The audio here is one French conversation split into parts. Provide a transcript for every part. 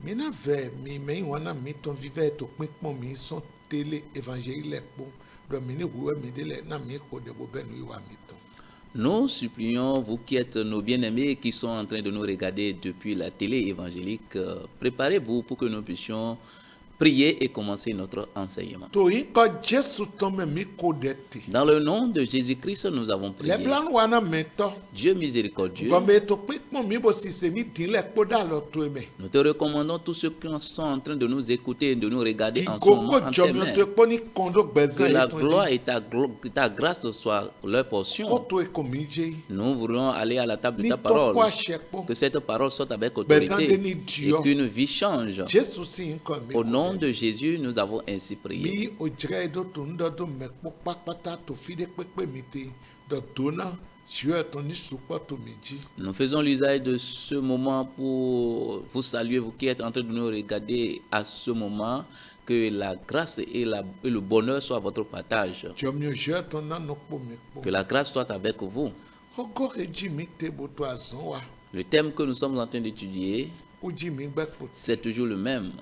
Mina ve mi me wana mi ton vive to pon mi son télé évangile po do mi ni wo mi dele na mi ko de bo benu wa mi ton. Nous supplions, vous qui êtes nos bien-aimés, qui sont en train de nous regarder depuis la télé évangélique, préparez-vous pour que nous puissions prier et commencer notre enseignement. To yi ko Jesu ton me mi ko de ti. Dans le nom de Jésus-Christ, nous avons prié. Le plan wana me to. Dieu miséricordieux, Go me to pon mi bo si se mi din le po da lo to me. nous te recommandons tous ceux qui sont en train de nous écouter et de nous regarder Ki en ce moment gogo en tes jom yo mains. te poni kondo Que bezan la yi ton gloire di. et ta grâce soient leur Ko portion. to e ko mi je. Nous voulons aller à la table de Ni ta to parole. kwa shepo. Que cette parole sorte avec Besoin autorité de ni et Dieu. qu'une vie change. Jesu si ko mi. Au nom de Jésus, nous avons ainsi prié. Mi o jire do to ndo do me po papata to fi de pepe mi te do dona Dieu ton ni supo to mi ji. Nous faisons l'usage de ce moment pour vous saluer, vous qui êtes en train de nous regarder à ce moment. Que la grâce et le bonheur soient votre partage. Jom yo je ton na no po mi po. Que la grâce soit avec vous. Ogo eji mi te bo to azon wa. Le thème que nous sommes en train d'étudier, O ji mi gbe po. c'est toujours le même.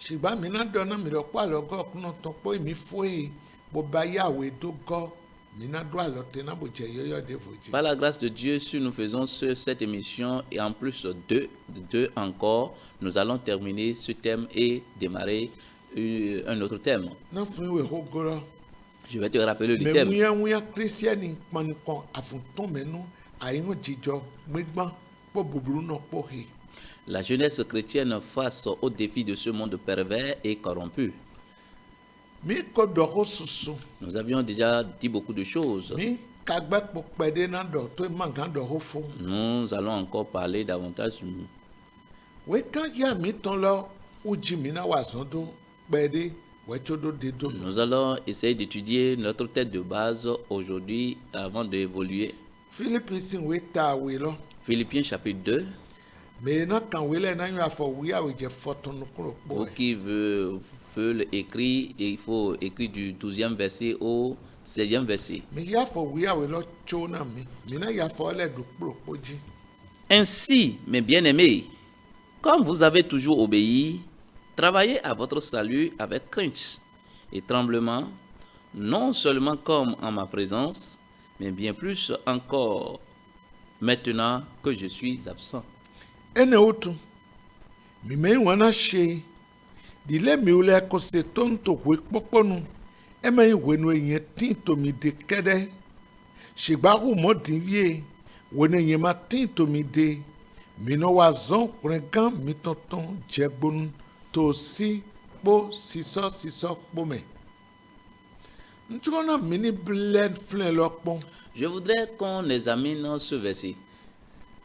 Ṣùgbọ́n mi náà dọ́nà mi lọ pa lọ́gọ́ ọkùnrin tó pé mi fún èyí bó bá yàwé tó gọ́ mi náà dọ́ àlọ́tẹ náà bò jẹ́ yọ́yọ́ dé fòjì. Par la grâce de Dieu, si nous faisons cette émission et en plus deux encore, nous allons terminer ce thème et démarrer un autre thème. náà fún ìwé hógó lọ. Je vais te rappeler le mẹ thème. wúyẹ́wúyẹ́ kírísíẹ́nì pọnìkan àfùntún mẹ́nu àyíwọ̀n jíjọ gbígbọ́n pọ̀ búburú náà pọ̀ hè. La jeunesse chrétienne face au défi de ce monde pervers et corrompu. mi kò dọ̀kọ́ soso Nous avions déjà dit beaucoup de choses. mi kagbẹ́ pọ̀ pẹ̀dé náà dọ̀ tó màgán dọ̀kọ́ fún. Nous allons encore parler davantage. wé ká yá mi tán lọ ó jí mi náà wà sán tó pẹ̀dé wẹ́tí ó dó dé dó. Nous allons essayer d'étudier notre tête de base aujourd'hui avant d'évoluer. Philippi sì wé ta àwé lọ. Philippiens chapitre 2. Mais non, quand vous l'avez eu à faire, oui, avec des photos, Vous qui veulent écrire, il faut écrire du 12e verset au 16e verset. mais il y a fait, oui, avec l'autre chose, mais il y a fait les deux propos. Ainsi, mes bien-aimés, comme vous avez toujours obéi, travaillez à votre salut avec crainte et tremblement, non seulement comme en ma présence, mais bien plus encore maintenant que je suis absent. Ene otu, mi me wana she, di le mi ule ko se tonto kwe poponu, eme yi wenu enye tinto mi de kede, shigbaru mo din vie, wenu enye ma tinto mi de, mi no wazon krengan mi tonton jegbonu, to si siso po me. Ntugona mini blend flen lokpon. Je voudrais qu'on examine ce verset.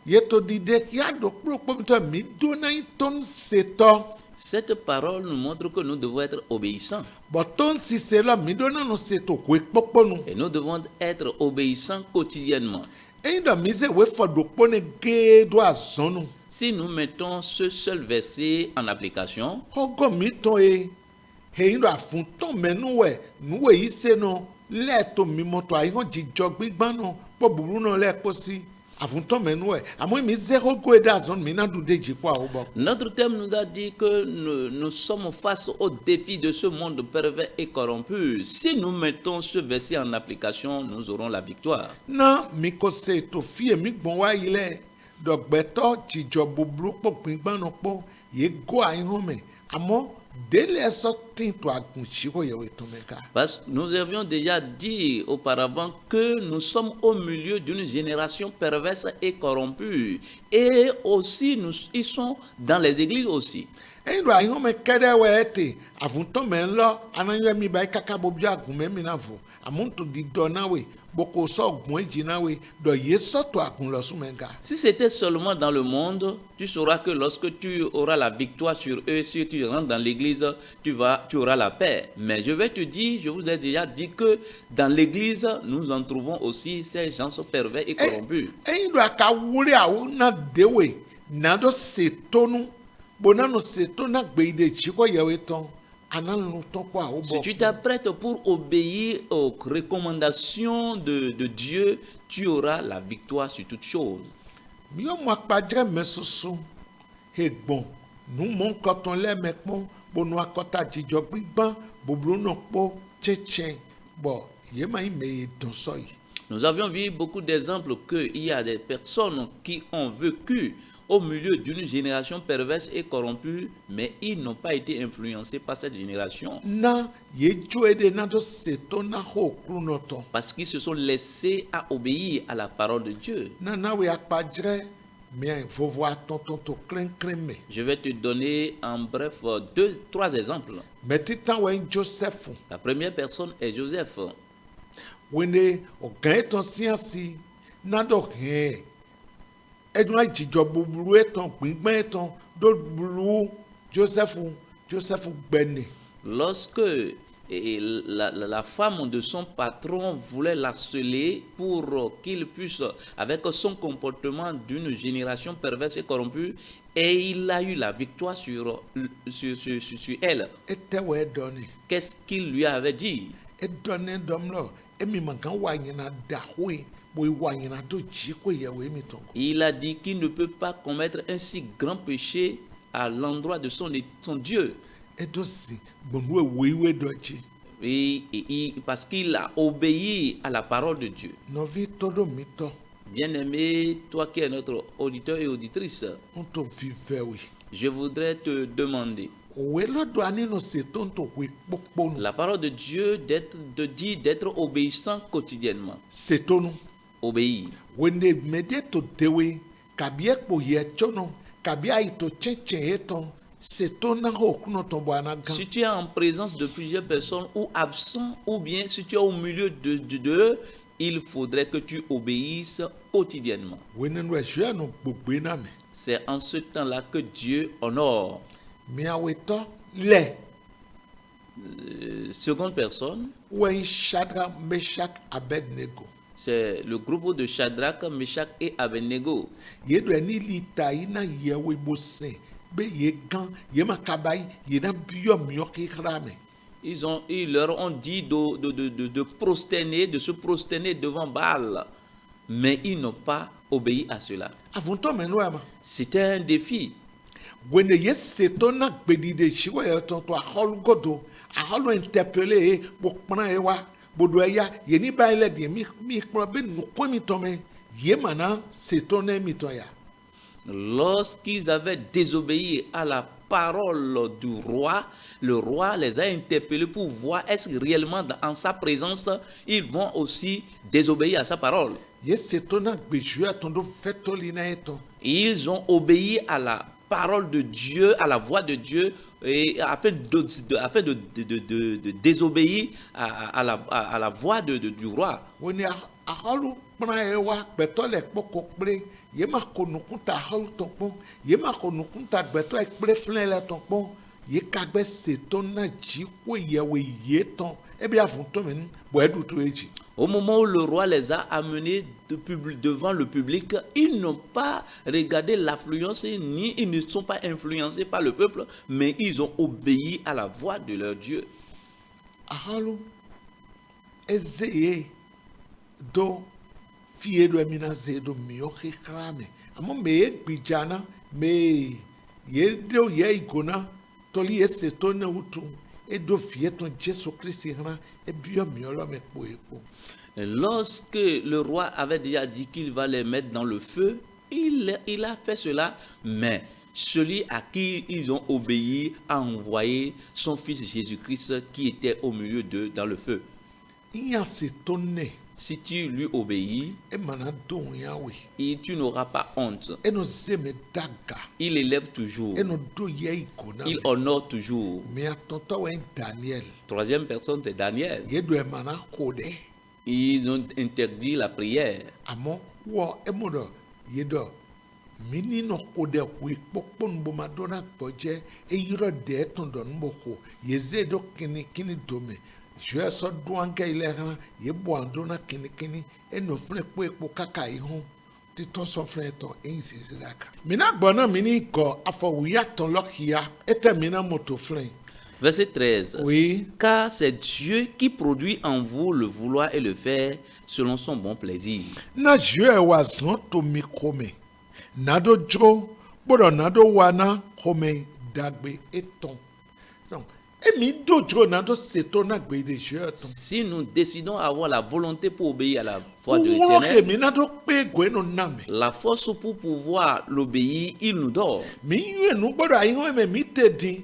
Yeto dide ya do propos mi dona ton seto. Cette parole nous montre que nous devons être obéissants. Boton si c'est là mi dona no seto kwe poponu. Et nous devons être obéissants quotidiennement. E ndo mi ze we fo do pone ge do azonu. Si nous mettons ce seul verset en application, Ogo mi ton e ndo afun ton menu we nu we ise no le to mi moto ayi ho jijo gbigban no po buru no le po si. Notre thème nous a dit que nous sommes face au défi de ce monde pervers et corrompu. Si nous mettons ce verset en application, nous aurons la victoire. Non, mi ko se to fie mi gbon wa ile dogbeto jijo bubru po pingbon no po ye go ayin home amo parce que nous avions déjà dit auparavant que nous sommes au milieu d'une génération perverse et corrompue. Et aussi, ils sont dans les églises aussi. Si c'était seulement dans le monde, tu sauras que lorsque tu auras la victoire sur eux, si tu rentres dans l'église, tu auras la paix. Mais je vais te dire, je vous ai déjà dit que dans l'église, nous en trouvons aussi ces gens sont pervers et corrompus. Si tu t'apprêtes pour obéir aux recommandations de Dieu, tu auras la victoire sur toutes choses. nu mɔ kɔtɔn lɛ mɛ kpɔn bonu akɔta dzidzɔ gbigban boblo nɔ kpɔ tsɛtsɛ bɔ yema yi mɛ ye dɔn sɔ yi. Nous avions vu beaucoup d'exemples qu'il y a des personnes qui ont vécu au milieu d'une génération perverse et corrompue, mais ils n'ont pas été influencés par cette génération Na ye dzo eɖe na do setɔ na xɔ klunɔtɔ. parce qu'ils se sont laissés à obéir à la parole de Dieu. Nana we akpadzrɛ mia vovo atɔtɔ to klɛnklɛn me. Je vais te donner en bref 3 exemples. Mɛ titan wɛ Joseph. La première personne est Joseph. Wene ɔgã etɔn siasi na dɔ hɛn. Eduna dzidzɔ bublu etɔn gbigban etɔn do blu Joseph gbɛne. Lorsque la femme de son patron voulait l'harceler pour qu'il puisse, avec son comportement d'une génération perverse et corrompue, et il a eu la victoire sur elle. Ete wɛ dɔne. Qu'est-ce qu'il lui avait dit? Edɔne dɔm lɔ emi magan wa nyina da hoe bo wa nyina do dzi ko yɛ wo emi tɔn. Il a dit qu'il ne peut pas commettre un si grand péché à l'endroit de son Dieu. Edo si gbonu ewoiwe dɔ dzi. Parce qu'il a obéi à la parole de Dieu. Nɔvi tɔ ɖo mi tɔ. Bien-aimé, toi qui es notre auditeur et auditrice, Ŋutɔ vivɛ we. je voudrais te demander, Owe lɔ do ani no se to ŋutɔ hoe kpokpo nu. la parole de Dieu dit d'être obéissant quotidiennement. Se to nu. Obéir. Wene mede to dewe kabi ekpo yɛ tsɔ nɔ kabi ayi to tsɛtsɛ etɔn se to na xɔ kunɔtɔn bɔ ana gan. Si tu es en présence de plusieurs personnes ou absent, ou bien si tu es au milieu d'eux, il faudrait que tu obéisses quotidiennement. Wene nu ezuya no gbogbo na me. C'est en ce temps-là que Dieu honore. Miawe tɔ lɛ Seconde personne, wɛn Shadrach, Meshach, Abednego. c'est le groupe de Shadrach, Meshach et Abednego. Ye do eni li ta yi na yewe bo se be ye gan ye ma kaba yi ye na biyɔ miɔ kekra me. Ils leur ont dit de prosterner, de se prosterner devant Baal, mais ils n'ont pas obéi à cela. Avuntɔ me nu ya ma. C'était un défi. Wene ye setɔ na gbedi de si wɔ yɛ tɔn to axɔlu godo axɔlu interpellé ye bo kpɔna ye wa bodo eya ye ni ba yi lɛ die mi kplɔ be nukɔ mi tɔ me ye ma na setɔ ne mi tɔ ya. Lorsqu'ils avaient désobéi à la parole du roi, le roi les a interpellés pour voir est-ce que réellement en sa présence, ils vont aussi désobéir à sa parole. Ye setɔ na gbezu ya tɔn do fɛtɔ li na ye tɔn. Ils ont obéi à la parole de Dieu, à la voix de Dieu, et afin de désobéir à la voix du roi. Wene axɔlu kpɔna ye wa gbɛtɔ le kpɔkɔ kple ye ma ko nukunta axɔlu tɔn kpɔ ye ma ko nukunta gbɛtɔ ye kple filɛ le tɔn kpɔ ye kagbɛ setɔ na dzi ko yewe ye tɔn ebi avuntɔ me nu bɔ eɖutu ye dzi. Au moment où le roi les a amenés devant le public, ils n'ont pas regardé l'affluence, ni ils ne sont pas influencés par le peuple, mais ils ont obéi à la voix de leur Dieu. Axɔlu eze ye do fie do emina ze do miɔ xexra me amo me ye gbidza na me ye do ye igona tɔli ye setɔ ne wutu edo fie tɔn Jesu Kristi hã ebiɔ miɔ lɔ me kpo ekpo. Lorsque le roi avait déjà dit qu'il va les mettre dans le feu, il a fait cela, mais celui à qui ils ont obéi a envoyé son fils Jésus-Christ qui était au milieu d'eux dans le feu. Iya setɔ ne Si tu lui obéis, emana do ya we tu n'auras pas honte. eno zeme daga Il élève toujours, eno do ye igona il me honore toujours. me atɔtɔ wɛ Daniel Troisième personne, c'est Daniel. ye do emana ko ɖe Ils ont interdit la prière. amɔ wɔ emo dɔ ye dɔ mini nɔ ko ɖe hoe kpɔkpɔ nu bo ma do na gbɔdze eyirɔ de etɔn dɔ nu bo ko ye ze do kinikini dome zoe sɔ do anke yi le hã ye bɔ ando na kinikini eno fune kpo ekpo kaka yi ho titɔ sɔ fune tɔ eyi sisi ɖaka mina gbɔ na mini gɔ afɔwu ya tɔn lɔ xia ete mina moto fune. Verset 13. Oui. Car c'est Dieu qui produit en vous le vouloir et le faire selon son bon plaisir. Na Dieu wa zɔn to mi xɔme nado dzro gbɔdɔ nado wa na xɔme dagbe eton donc emi dojo na do seto na gbe de je ton Si nous décidons avoir la volonté pour obéir à la voix de wo l'Éternel, emi na do pe gwe no na me la force pour pouvoir l'obéir, il nous donne. mi yu enu gbodo ayi ho me mi te din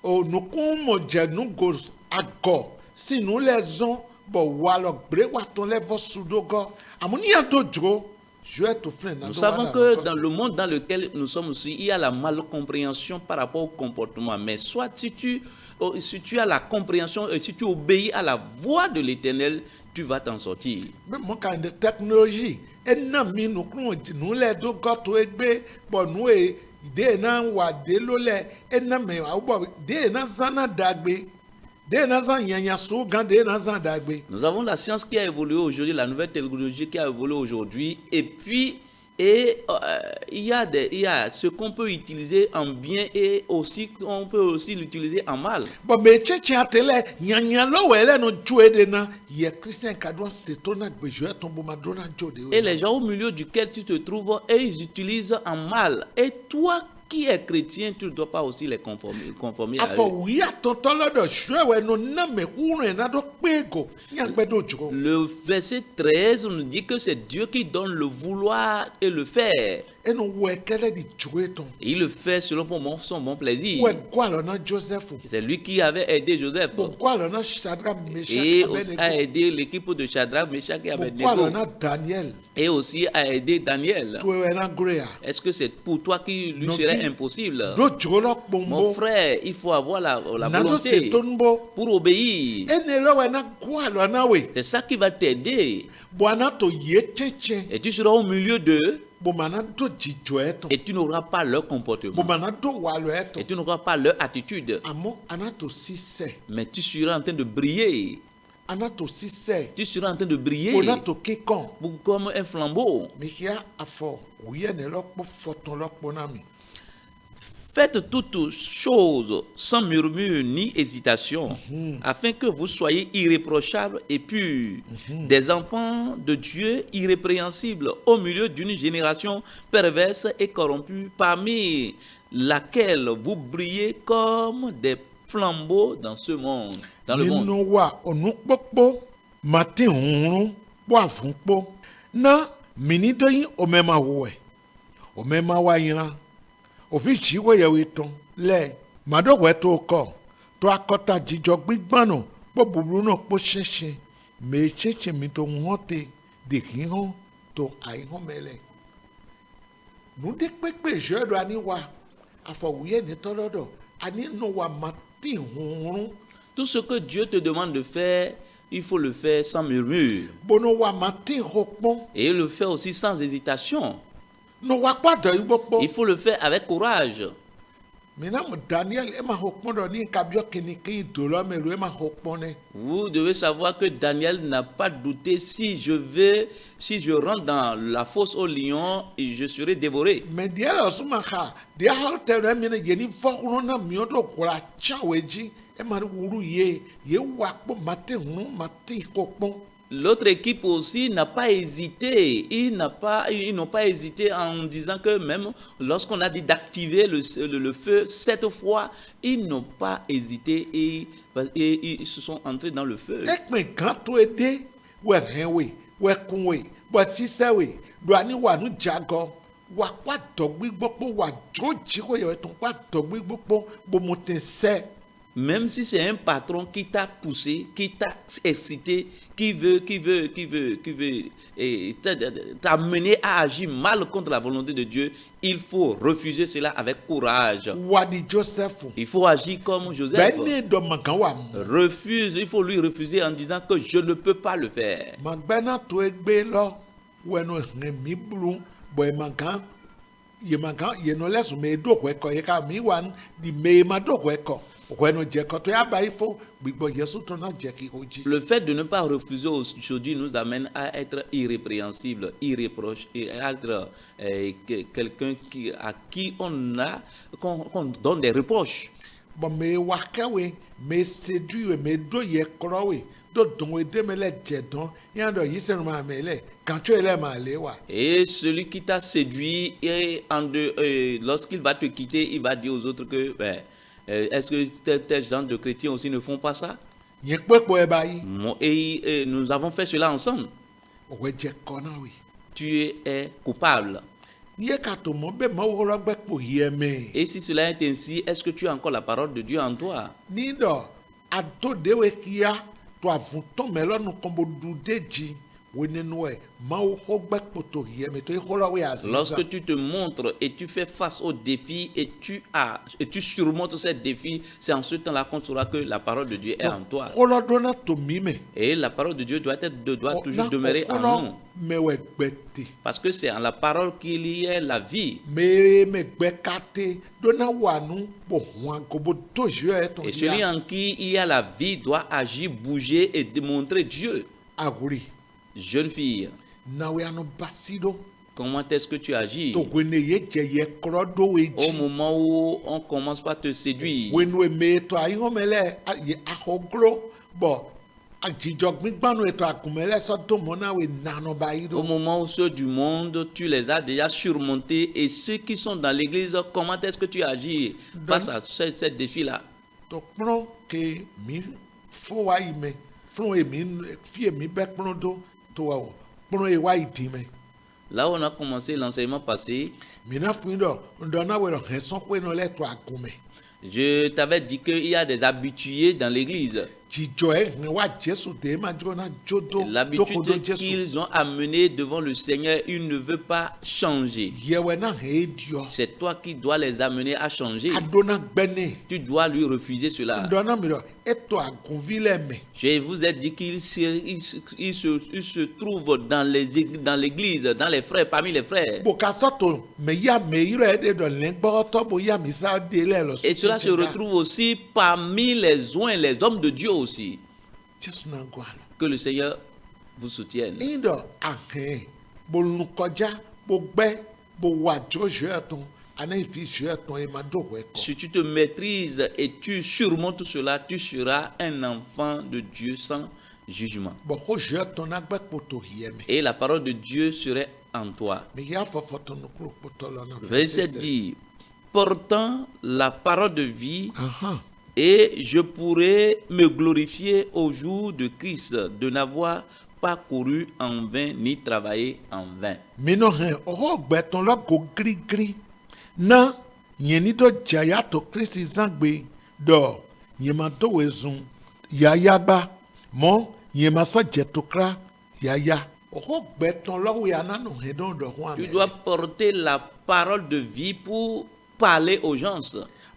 o nu kun mo je nu go ago si nu le zon bo wa lo gbre wa ton le vo sudogo amuni ya dojo je to flen na Nous do savons wa que dans le monde dans lequel nous sommes aussi, il y a la malcompréhension par rapport au comportement. Mais soit si tu as la compréhension et si tu obéis à la voix de l'Éternel, tu vas t'en sortir. me mo kan de technology ena mi nu kun nu le do go to egbe bo nu e de na wa de lo le ena me wa bo de na zana dagbe de na zan yanya so gan de na zan dagbe Nous avons la science qui a évolué aujourd'hui, la nouvelle technologie qui a évolué aujourd'hui, et puis il y a ce qu'on peut utiliser en bien et aussi on peut aussi l'utiliser en mal. bo me cheche atele yanya lo we le no ju e de na ye christian ka do seto na gbe je ton bo ma do na jo de Et les gens au milieu duquel tu te trouves, et ils utilisent en mal. Et toi qui es chrétien, tu ne dois pas aussi les conformer à afọ eux. wi atonto lodo je we no na me kurun na do pe go yan gbe do ju Le verset 13 nous dit que c'est Dieu qui donne le vouloir et le faire. enu we kele di ju e ton Et il le fait selon son bon plaisir. we gwa lo na Joseph C'est lui qui avait aidé Joseph. bo gwa lo na Shadrach Meshach Et aussi a Abednego aidé l'équipe de Shadrach, Meshach et bo gwa Abednego. lo na Daniel Et aussi a aidé Daniel. to we na greya Est-ce que c'est pour toi qui lui Non, serait fi- impossible? do ju lo Mon pombo frère, il faut avoir la na do volonté seto nbo pour obéir. ene lo we na gwa lo na we C'est ça qui va t'aider. bwana to ye cheche Et tu seras au milieu d'eux bo mana do jijo eton et tu n'auras pas leur bo comportement. mana do wa lo eton Et tu n'auras pas leur attitude. amo anato sise Mais tu seras en train de briller. anato sise Tu seras en train de briller onato kekon comme un flambeau. mihia afọ wuye ne lọkpọ fọtọn lọkpọ na mi Faites toutes choses sans murmure ni hésitation, afin que vous soyez irréprochables et purs, des enfants de Dieu irrépréhensibles au milieu d'une génération perverse et corrompue, parmi laquelle vous brillez comme des flambeaux dans ce monde, dans le monde. nínú wa onukpọkpọ mati hunrun kpọ àfúnpọ na minidoyin omema wẹ omema wa yiran òfin ṣìwọ yẹwò tán lẹ màdọwẹ tó kọ tó akọta jíjọ gbígbọnà pọ búburú náà pọ ṣẹṣẹ mèé ṣẹṣẹ mi tó ń hàn tẹ dèkì hàn tó àìhàn mẹlẹ nùdí pépè ìṣòro àníwá àfọwúyẹ nítọlọdọ ànínú wa mati hunrun. Tout ce que Dieu te demande de faire, il faut le faire sans murmure. bono wa mati hokpon Et le faire aussi sans hésitation. no wa kpado igbokpo Il faut le faire avec courage. mina mu Daniel ema hokpon do ni kabio kiniki dolo melu ema hokpon ne Vous devez savoir que Daniel n'a pas douté si je rentre dans la fosse au lion, et je serai dévoré. me diel osuma ha dia hal tere mi ne yeni fokunu na mi odo kura chaweji ema wuru ye wa kpo mati hunu mati hokpon L'autre équipe aussi n'a pas hésité. Ils n'ont pas hésité en disant que même lorsqu'on a dit d'activer le feu 7 fois, ils n'ont pas hésité et ils se sont entrés dans le feu. ekpe kan to ede we henwe we kunwe bo sisewe do ani wa nu jago wa kwa dogbi gbogbo wa joji ko ye ton kwa dogbi gbogbo bo mo tin se Même si c'est un patron qui t'a poussé, qui t'a excité, qui veut t'amener à agir mal contre la volonté de Dieu, il faut refuser cela avec courage. wa di Joseph Il faut agir comme Joseph. beni do magan wa Il faut lui refuser en disant que je ne peux pas le faire. magbena to egbe lo we no mi blu bo magan ye no lesu me do ko ye ka mi wan di me ma do ko no je ko to ya ba ifo gbigbo Yesu to na je ki oji Le fait de ne pas refuser aujourd'hui nous amène à être irrépréhensible, irréprochable, et à être quelqu'un à qui qu'on donne des reproches. bon me wa kewe me sedu we me do ye kro we do don ede me le jedon ya do yisenu ma me le kancho ele ma le wa Et celui qui t'a séduit, lorsqu'il va te quitter, il va dire aux autres que, est-ce que tel genre de chrétiens aussi ne font pas ça? yen pepo e ba yi Et nous avons fait cela ensemble. o we je kona wi Tu es coupable. ye ka to mo be mo wo gbe po ye me Et si cela est ainsi, est-ce que tu as encore la parole de Dieu en toi? ni do ato de we kia to avunto me lo nu kombo du deji we nenu e ma wo gbe po to ye me to e holo we aziza Lorsque tu te montres et tu fais face aux défis et tu surmontes ces défis, c'est en ce temps-là qu'on saura que la parole de Dieu est en toi. holo do na to mi me Et la parole de Dieu doit toujours demeurer en nous. me we gbete Parce que c'est en la parole qu'il y a la vie. me gbe kate do na wa nu bo wan ko bo to je e to Et celui en qui il y a la vie doit agir, bouger et démontrer Dieu. aguri Jeune fille, na we anu basido comment est-ce que tu agis to gwene ye je ye kro do we au ji moment où on commence par te séduire? we nu me to ayi ho mele ye ahoglo bo ajijo gbigbanu eto akumele so to mo na we nano ba yi Au do moment où ceux du monde, tu les as déjà surmontés, et ceux qui sont dans l'église, comment est-ce que tu agis face à ces défis-là? to kpro ke mi fo wa yi me fro e mi fi e mi be kpro do to wa kpro e wa yi di me Là où on a commencé l'enseignement passé, mi na fu ndo ndo na we lo he so pe no le to akume je t'avais dit qu'il y a des habitués dans l'église. jijo e ni wa Jesu de ma jo na jodo L'habitude qu'ils ont amenée devant le Seigneur, il ne veut pas changer. ye we na he dio C'est toi qui dois les amener à changer. adona gbene Tu dois lui refuser cela. ndo na mi do eto agunvi le me Je vous ai dit qu'il se trouve dans l'église, dans les frères, parmi les frères. bo ka so to me ya me iro e de do le gbo to bo ya mi sa de le lo Et cela se retrouve aussi parmi les oints, les hommes de Dieu aussi. Jesu na gwa lo Que le Seigneur vous soutienne. indo ahe bo nu koja bo gbe bo wa jo je ton ana fi je ton e ma do we ko Si tu te maîtrises et tu surmontes cela, tu seras un enfant de Dieu sans jugement. bo ho je ton na gbe poto ye me Et la parole de Dieu serait en toi. me ya fo fo ton ku poto lo na Verset dit, portant la parole de vie, aha et je pourrai me glorifier au jour de Christ de n'avoir pas couru en vain ni travaillé en vain. mino he o gbe ton lo go gri gri na yeni do jaya to Kristi zangbe do yema to wezun ya gba mo yema so je to kra ya o gbe ton lo we ana no he do do ho Tu ame dois porter la parole de vie pour parler aux gens.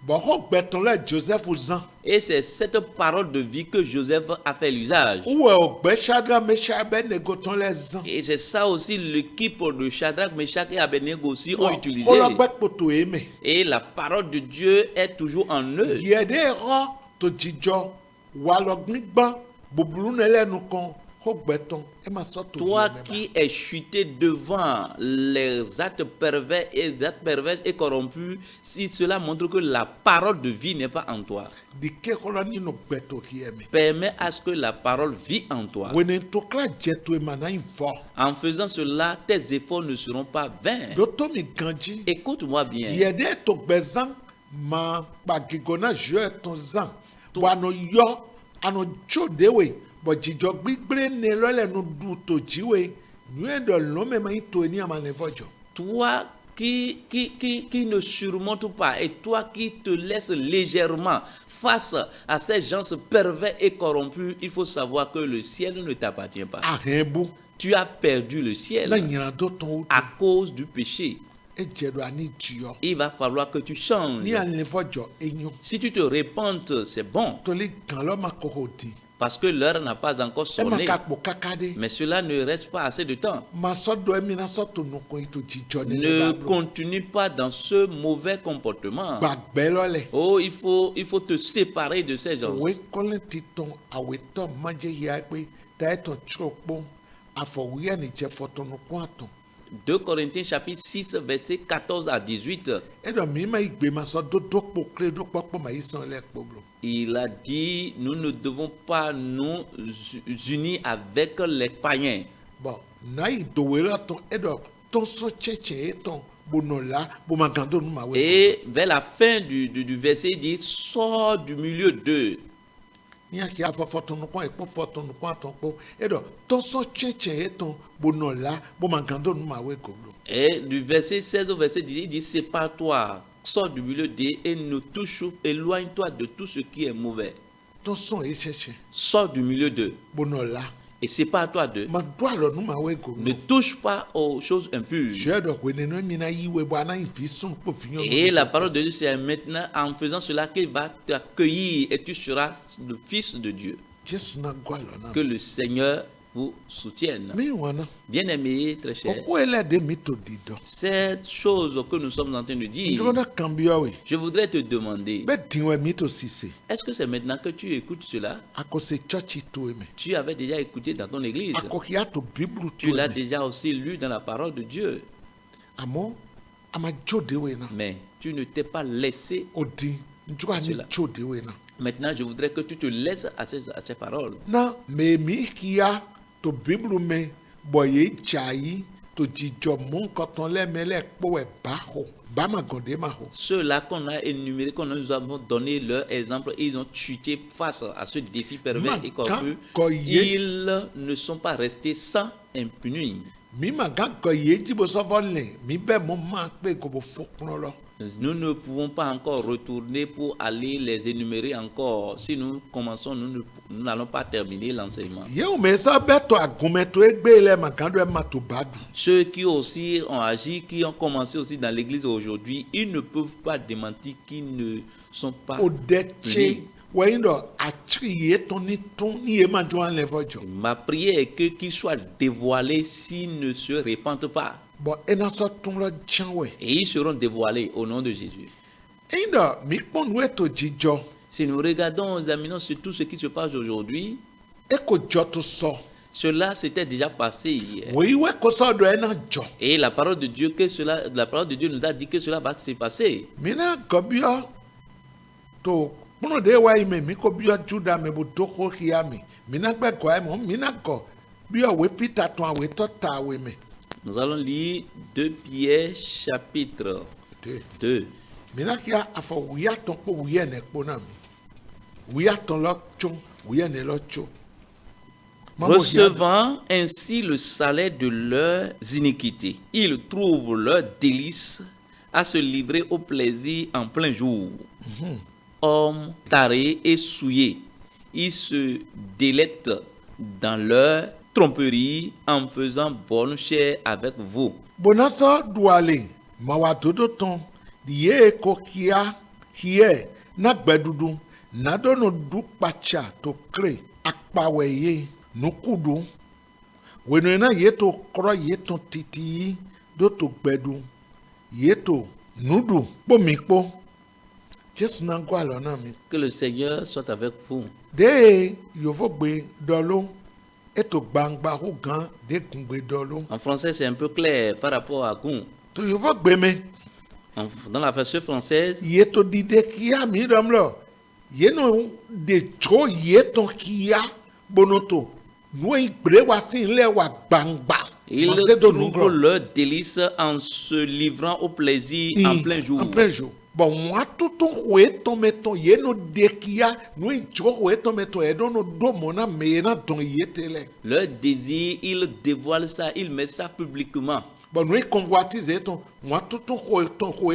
bo o gbe ton le Joseph zan Et c'est cette parole de vie que Joseph a fait l'usage. uwe o gbe Shadrach Meshach Abednego ton le zan Et c'est ça aussi l'équipe de Shadrach, Meshach et Abednego aussi ont utilisé. o lo gbe poto eme Et la parole de Dieu est toujours en eux. ye de ro to jijo wa lo gbigban bubulu ne lenu kan o gbe ton e ma so to Toi ye me ba. qui es chuté devant les actes pervers et corrompus, si cela montre que la parole de vie n'est pas en toi, di ke ko lo ni no gbe to ye me permets à ce que la parole vit en toi. wene to kra je to e ma na info En faisant cela, tes efforts ne seront pas vains. do to mi ganji Écoute-moi bien. ye de to gbe zan ma pa gigona je ton zan wa no yo ano jo de we bo jijo gbigbre ne lo le nu du to jiwe nue do lo me ma to ni ama le vojo Toi qui ne surmonte pas et toi qui te laisses légèrement face à ces gens pervers et corrompus, il faut savoir que le ciel ne t'appartient pas. ahebu Tu as perdu le ciel na nyina do ton à cause du péché. e je do ani dio Il va falloir que tu changes. ni an le vojo enyo Si tu te repentes, c'est bon, to le gan lo ma ko hodi parce que l'heure n'a pas encore e ma sonné. ka po kakade Mais cela ne reste pas assez de temps. ma so do e mi na so to no ko to jijo ne Ne ba bro continue pas dans ce mauvais comportement. gbagbe lo le Oh, il faut te séparer de ces gens. we kolen ti ton awe to manje ya pe da to chopo afowi ani je foto no ko aton 2 Corinthiens chapitre 6, verset 14 à 18. Edo mi ma igbe ma so do pokre do popo ma ison le poblo. Il a dit, nous ne devons pas nous unir avec les païens. Bon, na i do wela ton edo ton so cheche ton bonola bo magando nu ma we. Et vers la fin du verset, il dit, sors du milieu d'eux. Ni aki a foto nu kwa e po foto nu kwa ton po edo ton so cheche ton bonola bo magando nu ma we koblo. Et du verset 16 au verset 18, il dit, sépare-toi, sors du milieu d'eux et ne touche, éloigne-toi de tout ce qui est mauvais. Ton son e cheche Sors du milieu d'eux bonola et sépare-toi d'eux. ma do lo nu ma we koblo. Ne touche pas aux choses impures. Je do ko ne no mi na yi we bo na fi sun po fi yon. Et la parole de Dieu, c'est maintenant en faisant cela qu'il va t'accueillir et tu seras le fils de Dieu. Jesu na gwa lo na. Que le Seigneur vous soutienne. Mi wana. Bien-aimés, très chers, Oko ele de mi to dido. cette chose que nous sommes en train de dire, Njona kambia we. je voudrais te demander, Be dinwe mi to sise. est-ce que c'est maintenant que tu écoutes cela? Akose church to eme. Tu avais déjà écouté dans ton église. Akokia to Bible Tu to l'as eme. déjà aussi lu dans la parole de Dieu. Amo ama jode we na. Mais tu ne t'es pas laissé. Odi njua ni Cela. jode we na. Maintenant, je voudrais que tu te laisses à ces paroles. Na me mi kia to Bible me boye chai to jijo mon koton le mele po we ba ho. Ba ma gonde ma ho. Ceux-là qu'on a énumérés, qu'on nous avons donné leur exemple, ils ont chuté face à ce défi pervers et corrompu. Ils ne sont pas restés sans impunis. Mi ma ga ko ye jibo so volle mi be mo ma pe ko bo fokun lo. Nous ne pouvons pas encore retourner pour aller les énumérer encore. Si nous commençons, nous n'allons pas terminer l'enseignement. Ye o me so be to agume to egbe le ma gando e ma to badu. Ceux qui aussi ont agi, qui ont commencé aussi dans l'église aujourd'hui, ils ne peuvent pas démentir qu'ils ne sont pas O de che we ndo atri ye ton ni e ma jo an le vojo. Ma prière est que qu'ils soient dévoilés s'ils ne se répandent pas. Bon ena so tun lo jan we. Et ils seront dévoilés au nom de Jésus. Ndo mi pon we to jijo Si nous regardons, examinons sur tout ce qui se passe aujourd'hui, e ko jo to so. cela s'était déjà passé hier. We we ko so do ena jo. Et la parole de Dieu, la parole de Dieu nous a dit que cela va se passer. Mina gobio to puno de wa ime mi ko bio juda me bo to ko hia mi. Mina gbe ko ai mo mina ko bio we Peter to we to ta we me. Nous allons lire 2 Pierre chapitre 2. Mina kia afọ wuya ton po wuya ne po na mi. Wuya ton lo chon, wuya ne lo cho. Recevant ainsi le salaire de leurs iniquités, ils trouvent leur délice à se livrer au plaisir en plein jour. Hommes tarés et souillés, ils se délectent dans leur tromperie en faisant bonne chère avec vous. Bonaso duale, mawa dodo ton, diye ko kia, hie, na gbedudu, na dono du pacha to kre, akpawe ye, nukudu, weno na ye to kro ye ton titi, do to gbedu, ye to nudu, po mikpo. Jesu na gwa lo na mi. Que le Seigneur soit avec vous. De yovo gbe dolo, eto gbangba hu gan de kungbe dolo. En français, c'est un peu clair par rapport à Goun. To yovo gbe me. Dans la version française, Ye to dide kia mi dam lo. Ye no de tro ye ton kia bonoto. No ibre wa sin le wa gbangba. ils trouvent leur délice en se livrant au plaisir en plein jour. En plein jour. Bon, moi tout ton houet ton meton ye no de kia no tro houet ton meton e don no do mona me na don ye tele. Leur désir, ils dévoilent ça, ils mettent ça publiquement. Bon, nous convoitise ton moi tout ton houet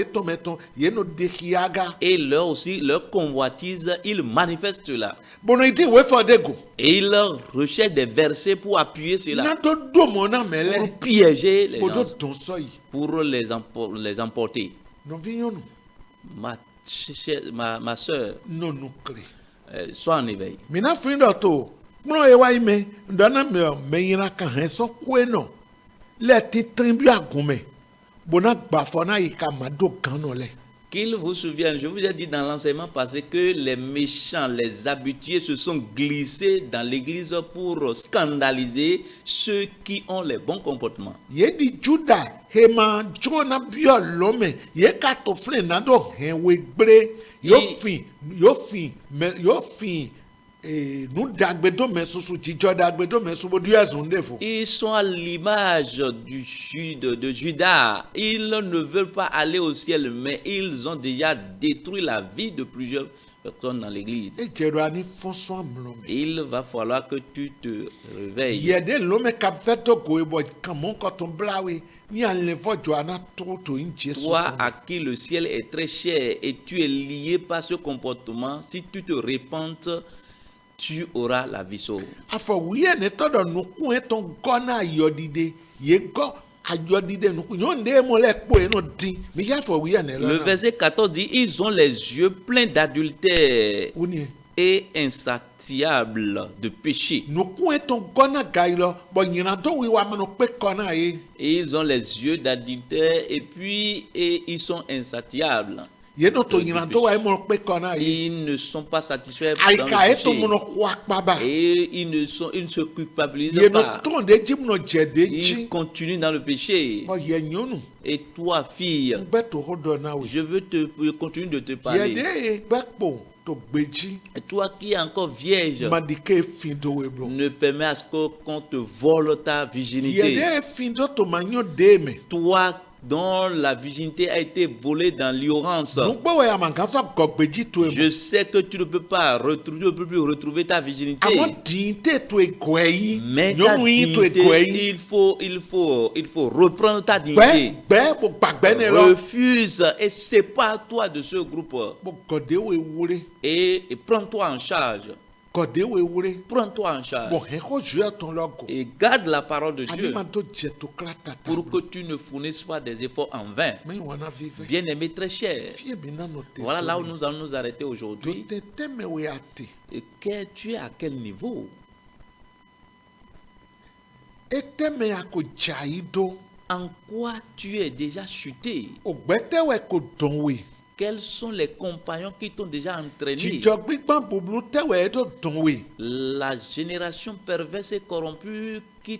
ton meton ye no de kia ga. Et leur aussi, leur convoitise, ils manifestent cela. Bon, no iti we for de go. Et ils recherchent des versets pour appuyer cela, Na to do mona mele. pour piéger les Bodo gens, ton soy. pour les emporter. Non vignon Ma soeur, non nous clé. sois en éveil. Mina frindo to. Mno e wa ime ndana me yina kan hen so kwe no. Le ti trimbi agume. Bona gba fo na yika mado kan no le. Qu'ils vous souviennent, je vous ai dit dans l'enseignement passé que les méchants, les habitués se sont glissés dans l'église pour scandaliser ceux qui ont les bons comportements. Ye di Juda hema Jona bio lome ye kato fle na do henwe gbre yo fin nous dagbedo mesusu jijo dagbedo mesubo du ezundefo. Ils sont à l'image de Judas. Ils ne veulent pas aller au ciel, mais ils ont déjà détruit la vie de plusieurs personnes dans l'église. E jero ani fonso amlome. Il va falloir que tu te réveilles. Ye de lome ka feto goebo kamon koton blawe ni anlefo joana to in Jésus. Toi à qui le ciel est très cher et tu es lié par ce comportement, si tu te repentes, tu auras la vie sauve. Afọ wiye ne todo nuku eton gona ayodide ye go ayodide nuku yonde mo le po eno din mi ya fo wiye ne lo. Le verset 14 dit, ils ont les yeux pleins d'adultère Oni et insatiables de péché. nuku eton gona gailo bo nyina do wi wa mano pe kona ye. Et ils ont les yeux d'adultère et ils sont insatiables. Ye no to nyina do wa mo pe kona ye. Ils ne sont pas satisfaits dans Aika le eto péché. mo kwa baba. Et ils ne se culpabilisent Ye no pas. to de jim no jede Ils ji. continuent dans le péché. Bo ye nyonu Et toi, fille, beto hodo na we. je veux continuer de te Ye parler. de bepo to gbeji Et toi qui es encore vierge, madike fin do we bro. ne permets à ce qu'on te vole ta Ye virginité. de fin do to manyo de me. Toi dont la virginité a été volée dans l'ignorance. Nugbo we amankanso gogbeji to e. Je sais que tu ne peux plus retrouver ta virginité. Àwọn dinte to egweyi. Mais ta Nyonu yi to dignité, egweyi. il faut reprendre ta dignité. Bẹ́ẹ̀ bo gbàgbẹ́ ni lọ. Refuse et sépare-toi de ce groupe Bo gọ̀dé wo ewúrẹ́. et prends-toi en charge. Gọ̀dé wo ewúrẹ́. Prends-toi en charge Bo hẹ́ kó ju ẹ̀tún lọ́gọ̀. et garde la parole de Dieu Àdìmọ̀ tó jẹ tó kíra tata. pour que tu ne fournisses pas des efforts en vain. Mẹ́yìn wọn náà fi fẹ́. Bien-aimé très cher, Fíyè mi náà nọ tẹ̀. voilà là où nous allons nous arrêter aujourd'hui. Tó tẹ tẹ́mẹ̀wé àtẹ̀. Et tu es à quel niveau? Etẹ́mẹ̀ àkójà yìí dó. En quoi tu es déjà chuté? Ògbẹ́tẹ̀wẹ̀ kò dùn wè. Quels sont les compagnons qui t'ont déjà entraîné? Jìjọ gbígbọ́n bùbùrù tẹ̀wẹ̀ ẹ̀ tó dùn wè. La génération perverse et corrompue qui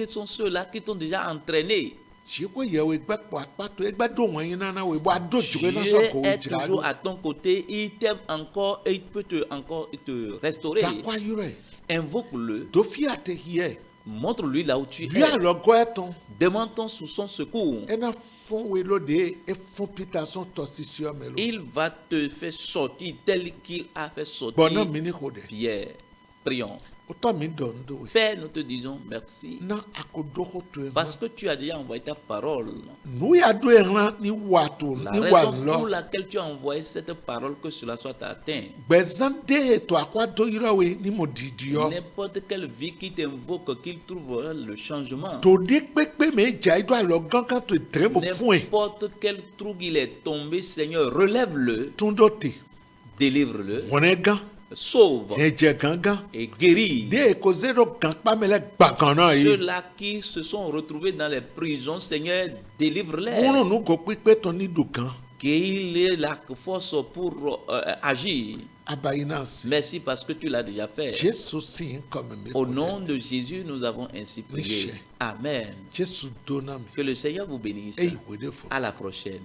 sont ceux-là qui t'ont déjà entraîné. Ṣé yẹ̀wò ìgbẹ́pọ̀ àpàtó ẹgbẹ́ dùn wọ̀nyí náà wò bó adójúwé náà Dieu sọ̀kò est òjìlá toujours dùn. à ton côté, il t'aime encore et il peut te restaurer. Dakwa yúrẹ̀. Invoque-le, Tó fi àtẹ̀ yẹ. montre-lui là où tu Bí es. àlọ́gọ́ ẹ̀ tán. Demande son secours. Ena fún we lóde e fún Peter sọ tọ́sí sí ọmọ ẹ lọ. Il va te faire sortir tel qu'il a fait sortir Bọ̀nà mi ní kò dẹ̀. Pierre. Prions. Ó tọ́ mi dọ̀ ń dòwe. Père, nous te disons merci Ná àkódókò tó ẹ̀ parce hàn. que tu as déjà envoyé ta parole. Núyà dó ẹ̀ hàn ní wà tó La ní wà raison lọ. pour laquelle tu as envoyé cette parole, que cela soit atteint. Gbẹ̀zán dé ètò àkwádó yírọ̀wé ní mo dìdí ọ. N'importe quelle vie qui t'invoque, qu'il trouve le changement. Tòdí pépé mi jà ìdó àlọ́ gángan tó ìtẹ̀rẹ́ mo fún ẹ̀. N'importe quel trou qu'il est tombé, Seigneur, relève-le, Túndó tè. délivre-le, Wọ̀nẹ́ gán. sauve Ẹ̀jẹ̀ gángan. et guéris. Dé èkó zéro gán pàmẹ́lẹ̀ gbàgán náà yìí. Ceux-là qui se sont retrouvés dans les prisons, Seigneur, délivre-les. Wúrùn nù gò pípé tó ní dùn gan. Qu'il ait la force pour agir. Abayi náà sí. Merci parce que tu l'as déjà fait. Jésù sì ń kọ́ mi mi. Au nom de Jésus, nous avons ainsi prié. Michel. Amen. Jésù dóná mi. Que le Seigneur vous bénisse. Ẹ ìwé dé fún. À la prochaine.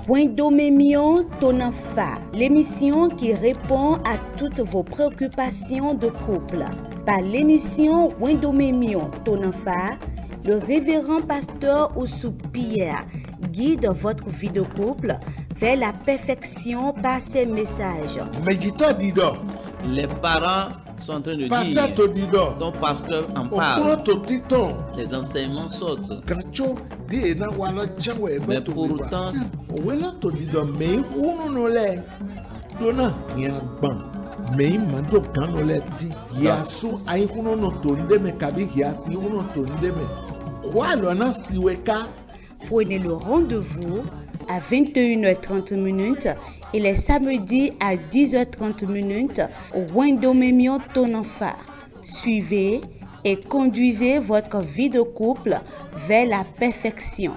Wendomemion Tonafa, l'émission qui répond à toutes vos préoccupations de couple. Par l'émission Wendomemion Tonafa, le révérend pasteur Oussou Pierre guide votre vie de couple vers la perfection par ses messages. Méditọ́ dídọ̀. Les parents sont en train de Pásítọ̀ tó dire, dídọ̀. ton pasteur en Òkúrò parle, tó títọ̀. les enseignements sortent. Gàtso dé iná wa lọ jáwé ẹgbẹ́ Mais tó wí wa. pourtant- Òwe lọ tó dídọ̀ mèé wúnúnú lẹ̀. Dóná yẹn gbọ̀n. Mèé màdó gánú lẹ̀ di. Yàsú ayé wúnúnú tó ń dé mi kàbí yàsí wúnúnú tó ń dé mi. Wà lọ́nà síwé ká. Prenez le rendez-vous à 21h30 et les samedis à 10h30 au Wendomemion Tonafa. Suivez et conduisez votre vie de couple vers la perfection.